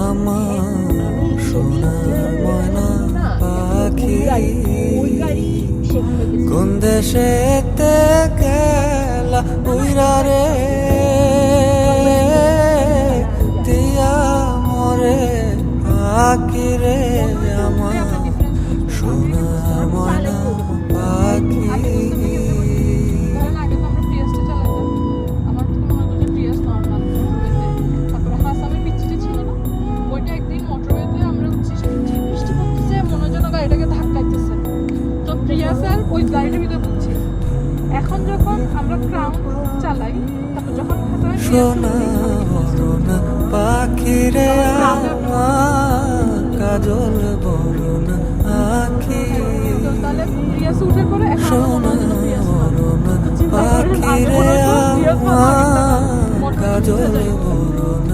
আমার সোনার ময়না পাখি কোন দেশেতে গেলা উইরা রে দিয়া মরে পাখি রে আমার সোনার ময়না পাখি। এখন যখন আমরা ক্রাউন চালাই, তারপর যখন সোনা বরণ পাখি রে আমার কাজল বরণ আখি তাহলে প্রিয়াস উঠার পরে সোনা বরণ পাখি রে আমার কাজল বরণ